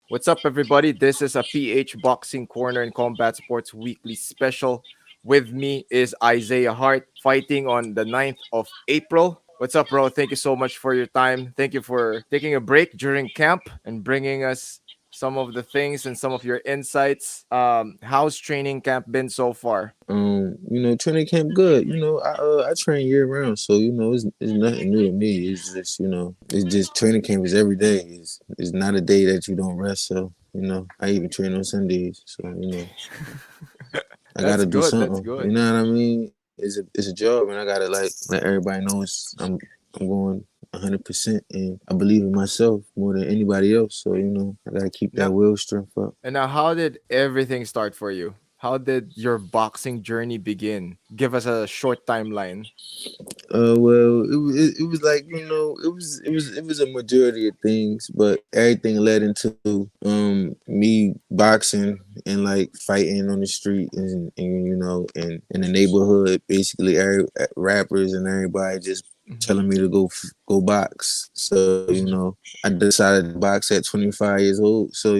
What's up, everybody? This is a PH Boxing Corner and Combat Sports Weekly Special. With me is Isiah Hart, fighting on the 9th of April. What's up, bro? Thank you so much for your time. Thank you for taking a break during camp and bringing us some of the things and some of your insights. How's training camp been so far? Training camp good. I train year round, so it's nothing new to me. It's just it's just training camp is every day. It's not a day that you don't rest. So I even train on Sundays. So I That's gotta do good. That's something. You good. know what I mean? It's a job, and I gotta like let everybody know I'm going 100%, and I believe in myself more than anybody else. So I gotta keep Now, that will strength up. and now, how did everything start for you? How did your boxing journey begin? Give us a short timeline. Well, it was like it was a majority of things, but everything led into me boxing and like fighting on the street and and in the neighborhood. Basically, every rappers and everybody just Mhm. telling me to go box. So I decided to box at 25 years old. So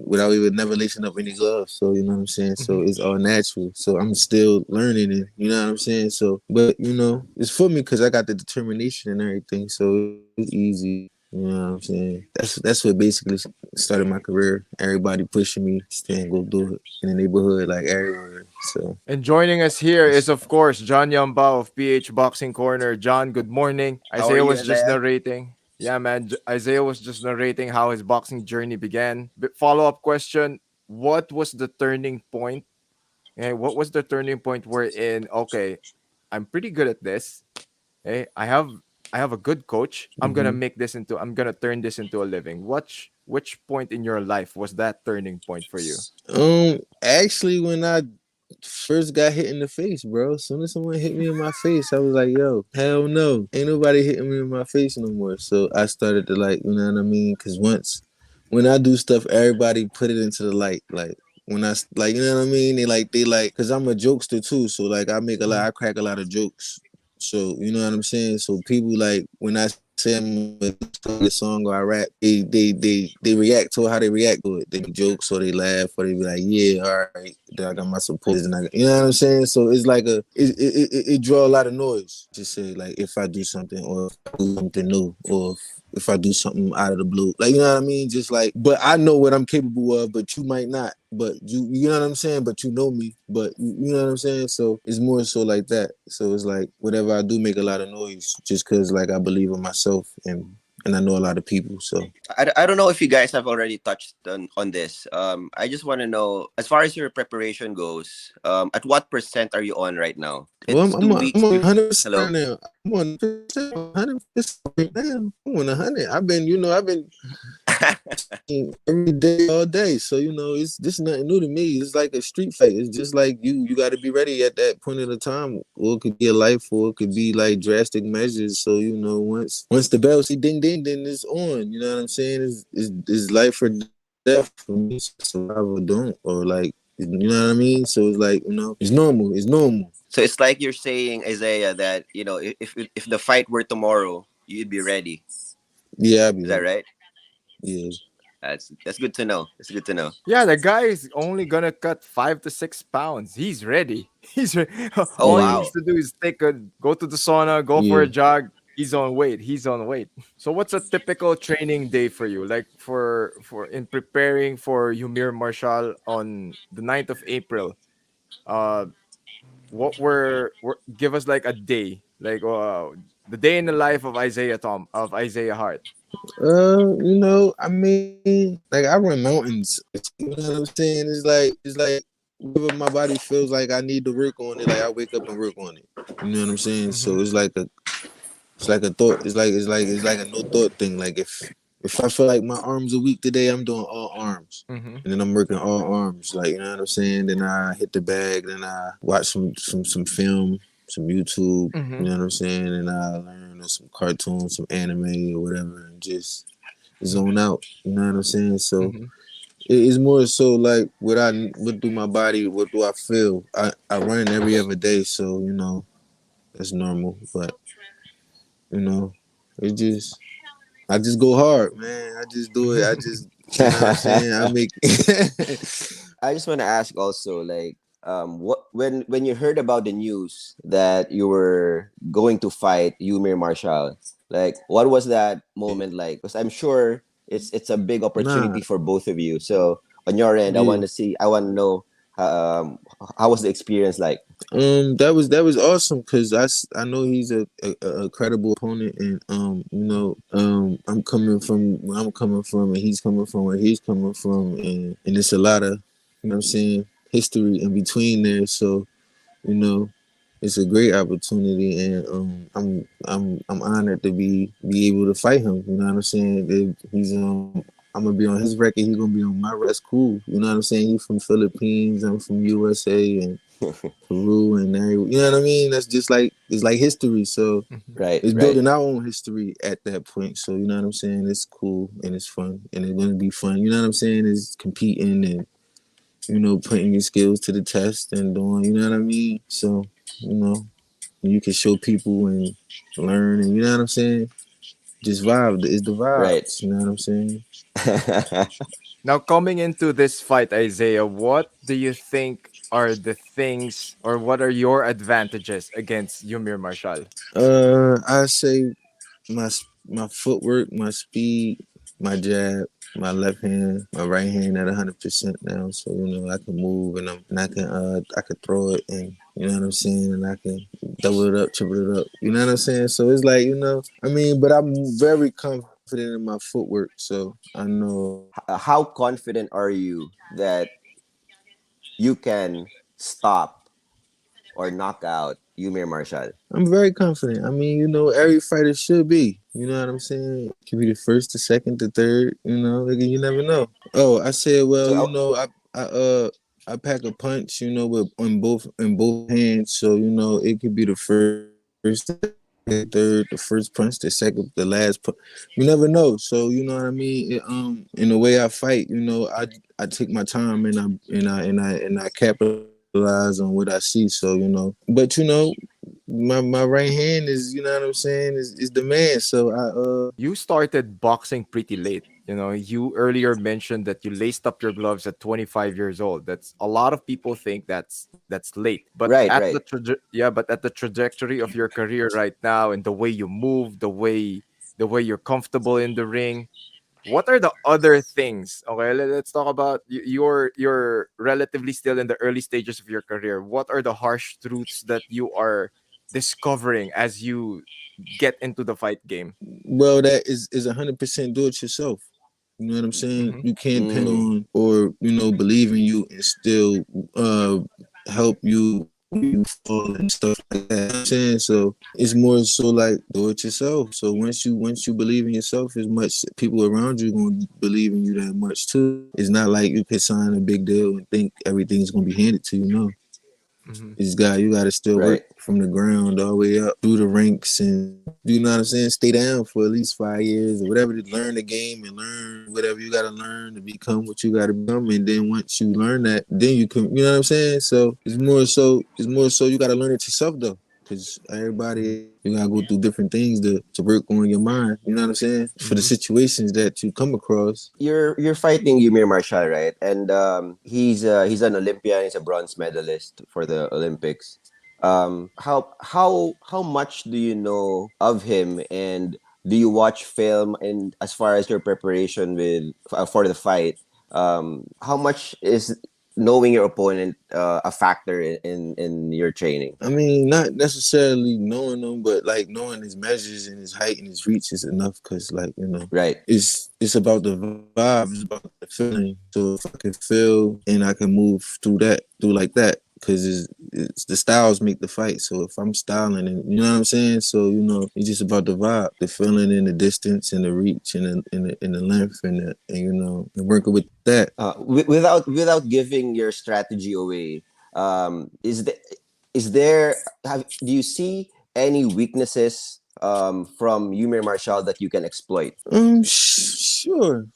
without even never lacing up any gloves. So you know what I'm saying. So Mhm. it's all natural. So I'm still learning it. You know what I'm saying. So, but it's for me because I got the determination and everything. So it's easy. You know what I'm saying? That's what basically started my career. Everybody pushing me, staying go do it in the neighborhood, like everywhere. So And joining us here is, of course, John Yamba of PH Boxing Corner. John, good morning. How are Isaiah you, was just Isaiah? narrating. Yeah, man. Isaiah was just narrating how his boxing journey began. Follow up question: what was the turning point? And what was the turning point wherein, okay, I'm pretty good at this. Hey, I have a good coach. hmm I'm gonna turn this into a living. Which point in your life was that turning point for you? actually, when I first got hit in the face, bro. As soon as someone hit me in my face, I was like, yo, hell no. Ain't nobody hitting me in my face no more. So I started to like, you know what I mean? Cause when I do stuff, everybody put it into the light. Like when like, you know what I mean? They like, cause I'm a jokester too. So like I crack a lot of jokes. So you know what I'm saying? So people like when I say I'm a song or I rap, they react to how they react to it. They make jokes or they laugh or they be like, yeah, all right, I got my supporters and you know what I'm saying. So it's like it draw a lot of noise. Just say like if I do something or if I do something new or if I do something out of the blue, like you know what I mean. Just like, but I know what I'm capable of, but you might not. But you know what I'm saying. But you know me. But you know what I'm saying. So it's more so like that. So it's like whatever I do make a lot of noise, just cause like I believe in myself and I know a lot of people. So I don't know if you guys have already touched on this. I just want to know, as far as your preparation goes, at what percent are you on right now? well, It's I'm 2 weeks. I'm on 100% right Hello. now. I'm on 100%. 100% right now. I'm on 100. I've been every day, all day. So it's this nothing new to me. It's like a street fight. It's just like you got to be ready at that point of the time, or it could be a life, or it could be like drastic measures. So once the bell say ding ding, then it's on. You know what I'm saying? It's life or death for me. Survive or don't, or like you know what I mean. So it's like it's normal. It's normal. So it's like you're saying, Isaiah, that if the fight were tomorrow, you'd be ready. Yeah, I'll be Is that ready. right? Yeah. That's good to know. That's good to know. Yeah, the guy is only gonna cut 5 to 6 pounds. He's ready. Oh All he Yeah. needs wow. to do is go to the sauna, go for a Yeah. jog. He's on weight. He's on weight. So what's a typical training day for you? Like for in preparing for Eumir Marcial on the 9th of April. Uh give us like a day. Like the day in the life of Isaiah Hart. I mean, like I run mountains. You know what I'm saying? It's like whatever my body feels like I need to work on it. Like I wake up and work on it. You know what I'm saying? Mhm. So it's like a thought. It's like a no thought thing. Like if I feel like my arms are weak today, I'm doing all arms. Mhm. And then I'm working all arms. Like you know what I'm saying? Then I hit the bag. Then I watch some film, some YouTube. You Mhm. know what I'm saying? And I learn some cartoons, some anime or whatever, and just zone out. You know what I'm saying? So Mhm. it's more so like what do my body, what do I feel? I run every other day, so that's normal. But you know, it just I just go hard, man. I just do it. I just You know what I'm saying? I make I just want to ask also, like, what when you heard about the news that you were going to fight Eumir Marcial, like, what was that moment like? Because I'm sure it's a big nah, opportunity for both of you. So on your end, yeah. I want to know, how was the experience like? That was awesome because I know he's a credible opponent, and I'm coming from where I'm coming from, and he's coming from where he's coming from, and it's a lot of, you know what I'm saying, history in between there. So you know it's a great opportunity, and I'm honored to be able to fight him. You know what I'm saying? If he's I'm gonna be on his record. He's gonna be on my record. That's cool. You know what I'm saying? He's from Philippines. I'm from USA, and Peru and every, you know what I mean? That's just like it's like history. So Mhm. Right, it's right, building our own history at that point. So you know what I'm saying? It's cool and it's fun and it's gonna be fun. You know what I'm saying? It's competing and putting your skills to the test and doing. You know what I mean? So you know you can show people and learn and you know what I'm saying? Just vibe. It's the right. vibes. You know what I'm saying? Now, coming into this fight, Isaiah, what do you think are the things or what are your advantages against Yumir Marshall? I say my footwork, my speed, my jab, my left hand, my right hand at 100% now. So I can move and I can throw it and you know what I'm saying, and I can double it up, triple it up. You know what I'm saying? So it's like I mean, but I'm very confident in my footwork. So I know How confident are you that you can stop or knock out Eumir Marcial? I'm very confident. I mean, every fighter should be. You know what I'm saying? It could be the first, the second, the third. You never know. Oh, I said, well, So, I pack a punch, with on both hands, so it could be the first, the second, the third, the first punch, the second, the last punch. You never know. So you know what I mean. In the way I fight, I take my time and I capitalize on what I see. So but my right hand is, you know what I'm saying, is the man. So You started boxing pretty late. You earlier mentioned that you laced up your gloves at 25 years old. That's a lot of people think that's late. But right, right. but at the trajectory of your career right now and the way you move, the way you're comfortable in the ring, what are the other things? Okay, let's talk about you're relatively still in the early stages of your career. What are the harsh truths that you are discovering as you get into the fight game? well, that is 100% do it yourself. You know what I'm saying? Mm-hmm. You can't depend Mm, on or believe in you and still help you when you fall and stuff like that. You know what I'm saying? So it's more so like do it yourself. So once you believe in yourself as much, people around you gonna believe in you that much too. It's not like you could sign a big deal and think everything's gonna be handed to you. No, Mm-hmm. you got to still work right. from the ground all the way up through the ranks, and you know what I'm saying, stay down for at least 5 years or whatever to learn the game and learn whatever you got to learn to become what you got to become. And then once you learn that, then you can, you know what I'm saying. So it's more so you got to learn it yourself though, because everybody, you gotta go through different things to work on your mind. You know what I'm saying? For the Mm-hmm. situations that you come across. You're fighting Ymir Marshall, right? And he's an Olympian. He's a bronze medalist for the Olympics. How much do you know of him, and do you watch film? And as far as your preparation for the fight, how much is knowing your opponent a factor in your training? I mean, not necessarily knowing them, but like knowing his measures and his height and his reach is enough. Cause like Right. it's about the vibe, it's about the feeling. So if I can feel and I can move through like that, cause it's the styles make the fight. So if I'm styling, and you know what I'm saying, so it's just about the vibe, the feeling, and the distance, and the reach, and the length, and working with that. Without giving your strategy away, is there do you see any weaknesses from Ymir Marshall that you can exploit? Sure.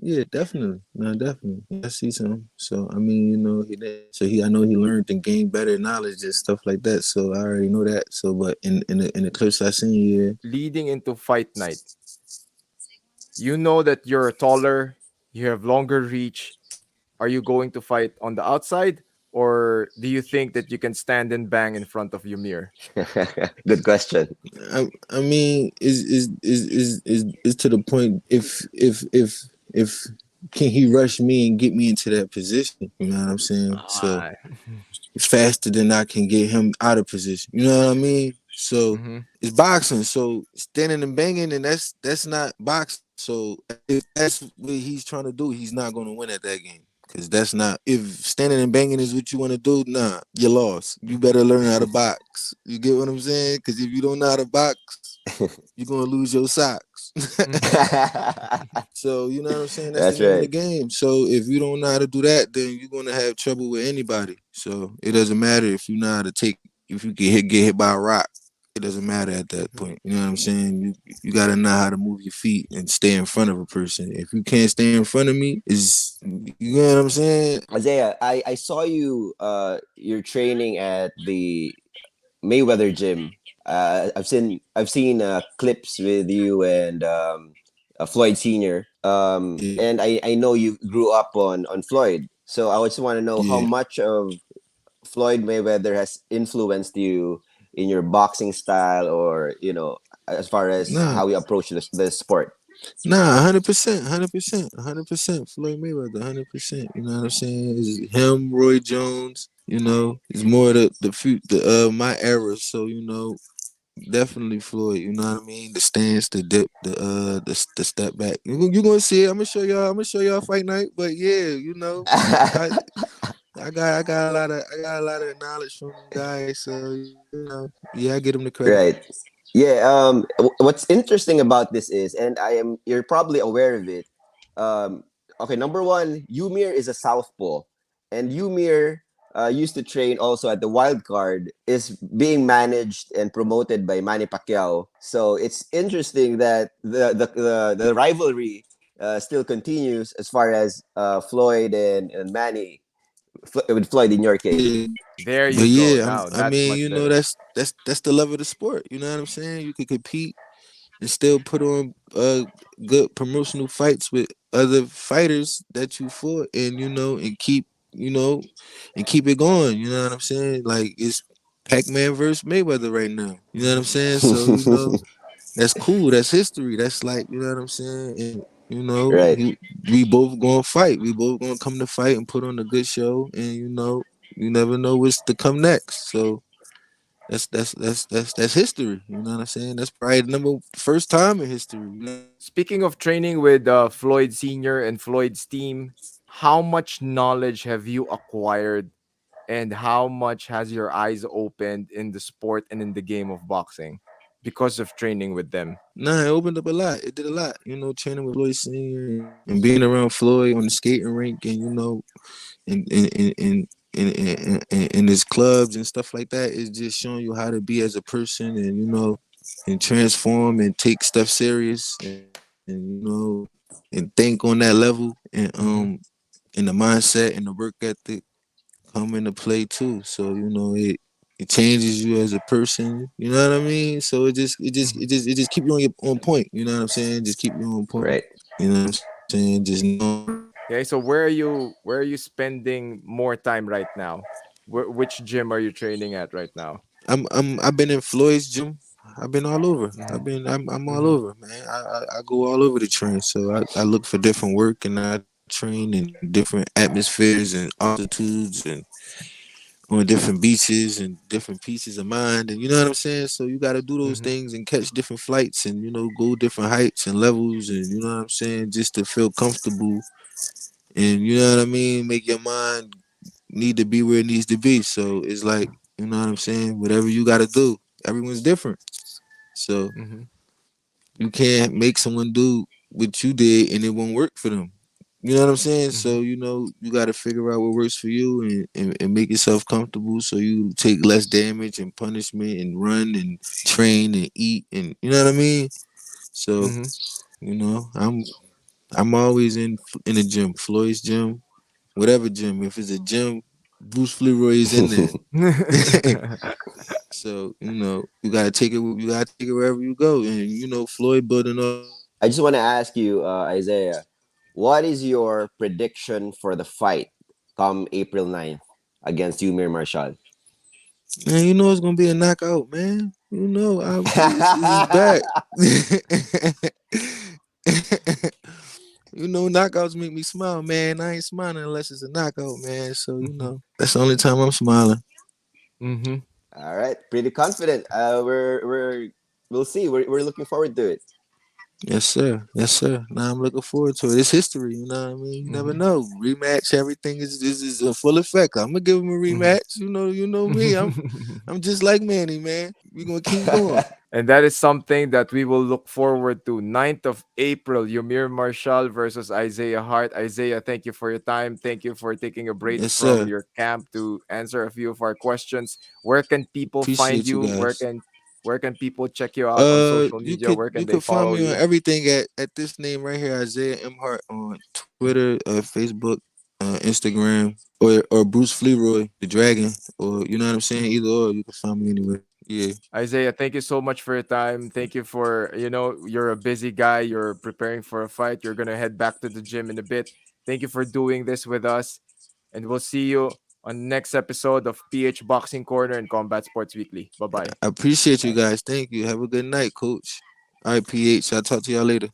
Yeah, definitely. No, definitely. I see some. So I mean, I know he learned and gained better knowledge and stuff like that. So I already know that. So, but in the clips I seen, yeah, Leading into fight night, you know that you're taller. you have longer reach. Are you going to fight on the outside, or do you think that you can stand and bang in front of Eumir? Good question. I mean, is to the point. If can he rush me and get me into that position? You know what I'm saying? So Ah, faster than I can get him out of position. You know what I mean? So mm-hmm, it's boxing. So standing and banging, and that's not boxing. So if that's what he's trying to do, he's not going to win at that game. Cause that's not, if standing and banging is what you want to do, nah, you lost. You mm-hmm. better learn how to box. You get what I'm saying? Cause if you don't know how to box, you're gonna lose your socks. So you know what I'm saying? That's the That's name of the right. game. So if you don't know how to do that, then you're gonna have trouble with anybody. So it doesn't matter if you know how to take, if you get hit by a rock. It doesn't matter at that point. You know what I'm saying? You gotta know how to move your feet and stay in front of a person. If you can't stay in front of me, is you know what I'm saying? Isaiah, I saw you you're training at the Mayweather gym. I've seen clips with you and Floyd Senior. Yeah, And I know you grew up on Floyd. So I just want to know how yeah. much of Floyd Mayweather has influenced you in your boxing style, or as far as Nah, how you approach the sport. nah, 100%, 100%, 100%. Floyd Mayweather, 100%. You know what I'm saying? It's him, Roy Jones. You know, it's more the my era. So you know, definitely Floyd. You know what I mean? The stance, the dip, the step back. You gonna see it. I'm gonna show y'all. I'm gonna show y'all fight night. But yeah, you know, I I got a lot of knowledge from them guys. So you know, yeah, I get them the credit. Right. Yeah. What's interesting about this is, and you're probably aware of it. Um, okay. Number one, Eumir is a southpaw, and Eumir used to train also at the Wild Card. Is being managed and promoted by Manny Pacquiao. So it's interesting that the rivalry still continues as far as Floyd and Manny, with Floyd in your case. Yeah, There but you go. yeah, Now I that's mean, much you know, better. that's the love of the sport. You know what I'm saying? You could compete and still put on good promotional fights with other fighters that you fought, and you know, and keep it going. You know what I'm saying? Like it's Pac-Man versus Mayweather right now. You know what I'm Mm-hmm. saying? So you know, that's cool. That's history. That's like, you know what I'm saying? And you know, Right. we both gonna fight. We both gonna come to fight and put on a good show. And you know, you never know what's to come next. So that's history. You know what I'm saying? That's probably the first time in history. You know what I'm saying? Speaking of training with Floyd Senior and Floyd's team, how much knowledge have you acquired, and how much has your eyes opened in the sport and in the game of boxing because of training with them? Nah, it opened up a lot. It did a lot. You know, training with Floyd Senior and being around Floyd on the skating rink, and you know, in his clubs and stuff like that, is just showing you how to be as a person, and you know, and transform and take stuff serious, and you know, and think on that level, Mm-hmm. and the mindset and the work ethic come into play too. So you know, it changes you as a person. You know what I mean? So it just keep you on point. You know what I'm saying? Just keep you on point. Right. You know what I'm saying? Just knowing. Okay, so where are you spending more time right now? Which gym are you training at right now? I've been in Floyd's gym. I've been all over. Mm-hmm. I'm all Mm-hmm. over, man. I go all over the train. So I look for different work, and I train in different atmospheres and altitudes and on different beaches and different pieces of mind, and you know what I'm saying. So you got to do those Mm-hmm. things and catch different flights, and you know, go different heights and levels, and you know what I'm saying, just to feel comfortable, and you know what I mean, make your mind need to be where it needs to be. So it's like, you know what I'm saying, whatever you got to do, everyone's different. So Mm-hmm. you can't make someone do what you did and it won't work for them. You know what I'm saying? Mm-hmm. So, you know, you got to figure out what works for you, and make yourself comfortable so you take less damage and punishment and run and train and eat, and you know what I mean? So, Mm-hmm. you know, I'm always in the gym, Floyd's gym, whatever gym. If it's a gym, Bruce Leroy is in there. So, you know, you gotta take it wherever you go. And you know, Floyd building off of that. I just want to ask you, Isaiah, What is your prediction for the fight come April 9th against Eumir Marcial? Man, you know it's gonna be a knockout, man. You know, it's back. You know, knockouts make me smile, man. I ain't smiling unless it's a knockout, man. So you know, that's the only time I'm smiling. Mm-hmm. All right, pretty confident. We'll see. We're looking forward to it. Yes, sir. Yes, sir. Now I'm looking forward to it. It's history, you know what I mean? You never Mm-hmm. know. Rematch, everything is a full effect. I'm gonna give him a rematch. You know me. Mm-hmm. I'm just like Manny, man. We gonna keep going. And that is something that we will look forward to. 9th of April, Eumir Marcial versus Isiah Hart. Isaiah, thank you for your time. Thank you for taking a break Yes, from sir. your camp to answer a few of our questions. Where can people find Appreciate you you? guys. Where can people check you out on social You media? could Where you can they could find follow me on you? everything at this name right here, Isaiah M Hart on Twitter, Facebook, Instagram, or Bruce Fleroy, the Dragon, or you know what I'm saying. Mhm. Either or, you can find me anywhere. Yeah, Isaiah, thank you so much for your time. Thank you for, you're a busy guy. You're preparing for a fight. You're going to head back to the gym in a bit. Thank you for doing this with us. And we'll see you on the next episode of PH Boxing Corner and Combat Sports Weekly. Bye bye. I appreciate you Bye. guys. Thank you. Have a good night, Coach. All right, PH. I'll talk to y'all later.